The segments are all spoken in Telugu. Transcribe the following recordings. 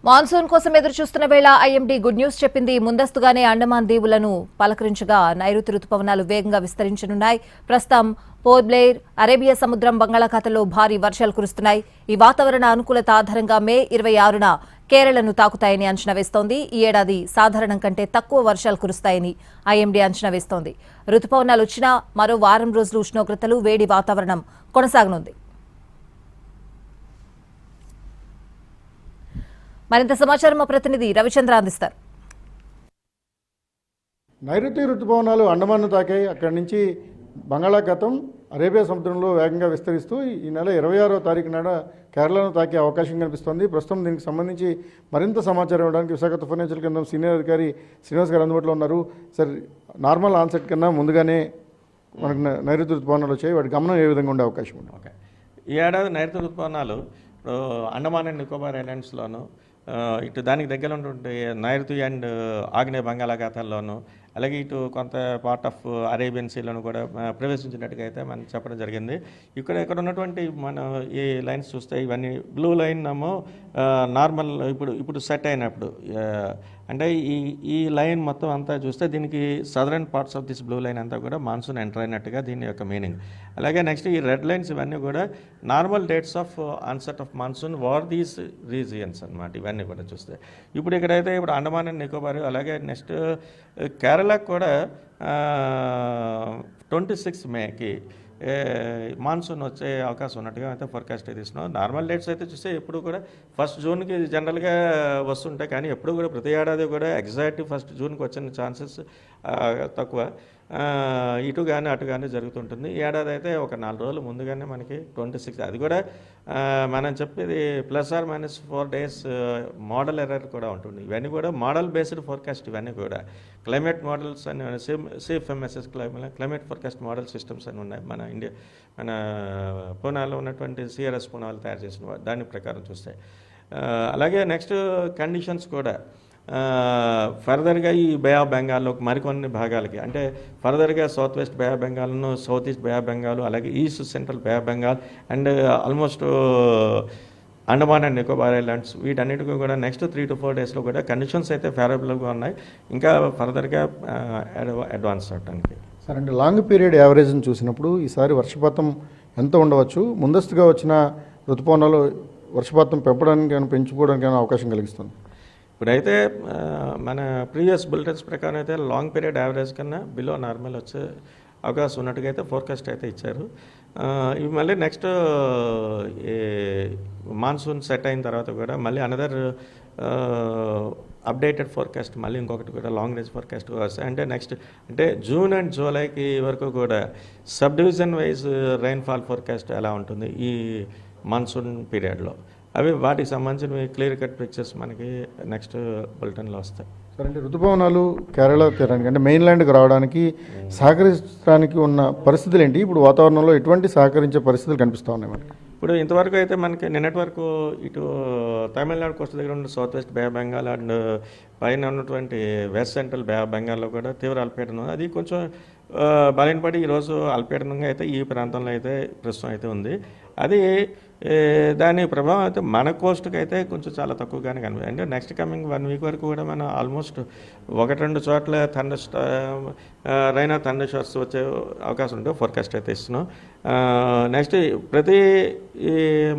మాన్సూన్ కోసం ఎదురు చూస్తున్న వేళ ఐఎండీ గుడ్ న్యూస్ చెప్పింది. ముందస్తుగానే అండమాన్ దీవులను పలకరించగా నైరుతి రుతుపవనాలు వేగంగా విస్తరించనున్నాయి. ప్రస్తుతం పోర్ట్ బ్లెయిర్, అరేబియా సముద్రం, బంగాళాఖాతంలో భారీ వర్షాలు కురుస్తున్నాయి. ఈ వాతావరణ అనుకూలత ఆధారంగా మే 26న కేరళను తాకుతాయని అంచనా వేస్తోంది. ఈ ఏడాది సాధారణం కంటే తక్కువ వర్షాలు కురుస్తాయని ఐఎండీ అంచనా వేస్తోంది. రుతుపవనాలు వచ్చినా మరో వారం రోజులు ఉష్ణోగ్రతలు, వేడి వాతావరణం కొనసాగనుంది. మరింత సమాచారం మా ప్రతినిధి రవిచంద్ర అందిస్తారు. నైరుతి రుతుపవనాలు అండమాన్ను తాకాయి. అక్కడి నుంచి బంగాళాఖాతం, అరేబియా సముద్రంలో వేగంగా విస్తరిస్తూ ఈ నెల 26వ తారీఖు నాడ కేరళను తాకే అవకాశం కనిపిస్తోంది. ప్రస్తుతం దీనికి సంబంధించి మరింత సమాచారం ఇవ్వడానికి విశాఖ తుఫాను హెచ్చరికల కేంద్రం సీనియర్ అధికారి శ్రీనివాస్ గారు అందుబాటులో ఉన్నారు. సార్, నార్మల్ ఆన్సెట్ కన్నా ముందుగానే మనకు నైరుతి రుతుపవనాలు వచ్చాయి. వాటి గమనం ఏ విధంగా ఉండే అవకాశం ఉంది? ఓకే, ఈ ఏడాది నైరుతి రుతుపవనాలు అండమాన్ అండ్ నికోబార్ ఐలాండ్స్లోను, ఇటు దానికి దగ్గర ఉన్నటువంటి నైరుతి అండ్ ఆగ్నేయ బంగాళాఖాతాల్లోనూ, అలాగే ఇటు కొంత పార్ట్ ఆఫ్ అరేబియన్ సీలోను కూడా ప్రవేశించినట్టుగా అయితే మనం చెప్పడం జరిగింది. ఇక్కడ ఉన్నటువంటి మనం ఈ లైన్స్ చూస్తే ఇవన్నీ బ్లూ లైన్ ఏమో నార్మల్ ఇప్పుడు సెట్ అయినప్పుడు, అంటే ఈ లైన్ మొత్తం అంతా చూస్తే దీనికి southern parts of this blue line అంతా కూడా మాన్సూన్ ఎంటర్ అయినట్టుగా దీని యొక్క మీనింగ్. అలాగే నెక్స్ట్ ఈ రెడ్ లైన్స్ ఇవన్నీ కూడా normal dates of onset of monsoon war these regions అన్నమాట. ఇవన్నీ కూడా చూస్తే ఇప్పుడు ఇప్పుడు అండమాన్ అండ్ నికోబార్, అలాగే నెక్స్ట్ కేరళకు కూడా 26 మేకి మాన్సూన్ వచ్చే అవకాశం ఉన్నట్టుగా అయితే ఫోర్కాస్ట్ అయితే ఇస్తున్నాం. నార్మల్ డేట్స్ అయితే చూస్తే ఎప్పుడు కూడా 1 జూన్కి జనరల్గా వస్తుంటాయి, కానీ ఎప్పుడు కూడా ప్రతి ఏడాది కూడా ఎగ్జాక్ట్ 1 జూన్కి వచ్చిన ఛాన్సెస్ తక్కువ. ఇటు కానీ అటు కానీ జరుగుతుంటుంది. ఈ ఏడాది అయితే ఒక 4 రోజులు ముందుగానే మనకి 26, అది కూడా మనం చెప్పేది ±4 డేస్ మోడల్ ఎర్రర్ కూడా ఉంటుంది. ఇవన్నీ కూడా మోడల్ బేస్డ్ ఫోర్కాస్ట్. ఇవన్నీ కూడా క్లైమేట్ మోడల్స్ అని CFMSS climate forecast model systems అని ఉన్నాయి. మన పూనాలో ఉన్నటువంటి CRS పూనా వాళ్ళు తయారు చేసిన దాని ప్రకారం చూస్తే. అలాగే నెక్స్ట్ కండిషన్స్ కూడా ఫర్దర్గా ఈ బే ఆఫ్ బెంగాల్లో మరికొన్ని భాగాలకి, అంటే ఫర్దర్గా సౌత్ వెస్ట్ బే ఆఫ్ బెంగాల్ను, south east bay of Bengal, అలాగే east central bay of Bengal and almost Andaman and Nicobar islands, వీటన్నిటికీ కూడా నెక్స్ట్ 3 to 4 డేస్లో కూడా కండిషన్స్ అయితే ఫేవరబుల్గా ఉన్నాయి. ఇంకా ఫర్దర్గా అడ్వాన్స్ అవడానికి. సార్, అంటే లాంగ్ పీరియడ్ యావరేజ్ని చూసినప్పుడు ఈసారి వర్షపాతం ఎంత ఉండవచ్చు? ముందస్తుగా వచ్చిన రుతుపవనాలు వర్షపాతం పెంపడానికి పెంచుకోవడానికి అవకాశం కలిగిస్తుంది? ఇప్పుడైతే మన ప్రీవియస్ బులెటిన్స్ ప్రకారం అయితే లాంగ్ పీరియడ్ యావరేజ్ కన్నా బిలో నార్మల్ వచ్చే అవకాశం ఉన్నట్టుగా అయితే ఫోర్కాస్ట్ అయితే ఇచ్చారు. ఇవి మళ్ళీ నెక్స్ట్ మాన్సూన్ సెట్ అయిన తర్వాత కూడా మళ్ళీ అనదర్ అప్డేటెడ్ ఫోర్కాస్ట్ మళ్ళీ ఇంకొకటి కూడా లాంగ్ రేంజ్ ఫోర్కాస్ట్ వస్తాయి. అంటే నెక్స్ట్ అంటే జూన్ అండ్ జూలైకి వరకు కూడా sub division wise rainfall forecast ఎలా ఉంటుంది ఈ మాన్సూన్ పీరియడ్లో, అవి వాటికి సంబంధించిన క్లియర్ కట్ పిక్చర్స్ మనకి నెక్స్ట్ బులెటిన్లో వస్తాయి. సరే, అంటే రుతుపవనాలు కేరళ తీరానికి అంటే మెయిన్ల్యాండ్కి రావడానికి సహకరించడానికి ఉన్న పరిస్థితులు ఏంటి? ఇప్పుడు వాతావరణంలో ఎటువంటి సహకరించే పరిస్థితులు కనిపిస్తూ ఉన్నాయి మనకి? ఇప్పుడు ఇంతవరకు అయితే మనకి నిన్నటి వరకు ఇటు తమిళనాడు కోస్ట్ దగ్గర ఉన్న south west bay of Bengal and పైన ఉన్నటువంటి వెస్ట్ సెంట్రల్ బే ఆఫ్ బెంగాల్లో కూడా తీవ్ర అల్పపీడనం, అది కొంచెం బలహీనపడి ఈరోజు అల్పపీడనంగా అయితే ఈ ప్రాంతంలో అయితే ప్రస్తుతం అయితే ఉంది. అది దాని ప్రభావం అయితే మన కోస్ట్కి అయితే కొంచెం చాలా తక్కువగానే కనిపిస్తుంది. అంటే నెక్స్ట్ కమింగ్ 1 వీక్ వరకు కూడా మనం ఆల్మోస్ట్ 1-2 చోట్ల థండర్ షవర్స్ వచ్చే అవకాశం ఉంటే ఫోర్కాస్ట్ అయితే ఇస్తున్నాం. నెక్స్ట్ ప్రతి ఈ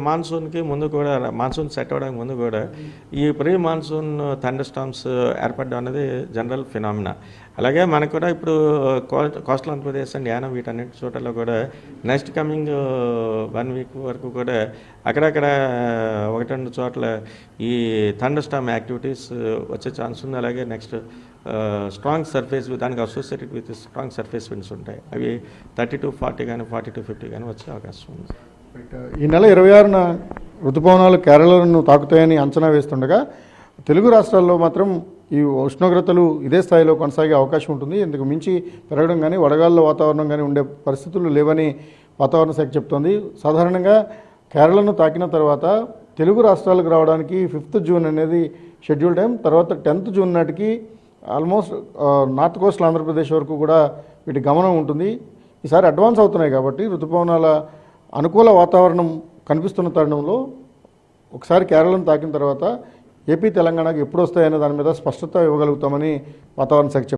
మాన్సూన్కి ముందు కూడా, మాన్సూన్ సెట్ అవ్వడానికి ముందు కూడా ఈ ప్రీ మాన్సూన్ థండర్ స్టార్మ్స్ ఏర్పడడం అనేది జనరల్ ఫినామినా. అలాగే మనకు కూడా ఇప్పుడు కోస్టల్ ఆంధ్రప్రదేశ్ అండ్ యానం వీటన్నిటి చోట్ల కూడా నెక్స్ట్ కమింగ్ 1 వీక్ వరకు కూడా అక్కడక్కడ 1-2 చోట్ల ఈ థండర్ స్టార్మ్ యాక్టివిటీస్ వచ్చే ఛాన్స్ ఉంది. అలాగే నెక్స్ట్ స్ట్రాంగ్ సర్ఫేస్ దానికి associated with strong surface winds ఉంటాయి. అవి 30 to 40 కానీ 40 to 50 కానీ వచ్చే అవకాశం ఉంది. ఈ నెల 26న రుతుపవనాలు కేరళను తాకుతాయని అంచనా వేస్తుండగా తెలుగు రాష్ట్రాల్లో మాత్రం ఈ ఉష్ణోగ్రతలు ఇదే స్థాయిలో కొనసాగే అవకాశం ఉంటుంది. ఇందుకు మించి పెరగడం కానీ వడగాళ్ళ వాతావరణం కానీ ఉండే పరిస్థితులు లేవని వాతావరణ శాఖ చెప్తోంది. సాధారణంగా కేరళను తాకిన తర్వాత తెలుగు రాష్ట్రాలకు రావడానికి 5th జూన్ అనేది షెడ్యూల్ టైం. తర్వాత 10th జూన్ నాటికి ఆల్మోస్ట్ నార్త్ కోస్టల్ ఆంధ్రప్రదేశ్ వరకు కూడా వీటి గమనం ఉంటుంది. ఈసారి అడ్వాన్స్ అవుతున్నాయి కాబట్టి రుతుపవనాల అనుకూల వాతావరణం కనిపిస్తున్న తరుణంలో ఒకసారి కేరళను తాకిన తర్వాత ఏపీ తెలంగాణకు ఎప్పుడు వస్తాయనే దాని మీద స్పష్టత ఇవ్వగలుగుతామని వాతావరణ శాఖ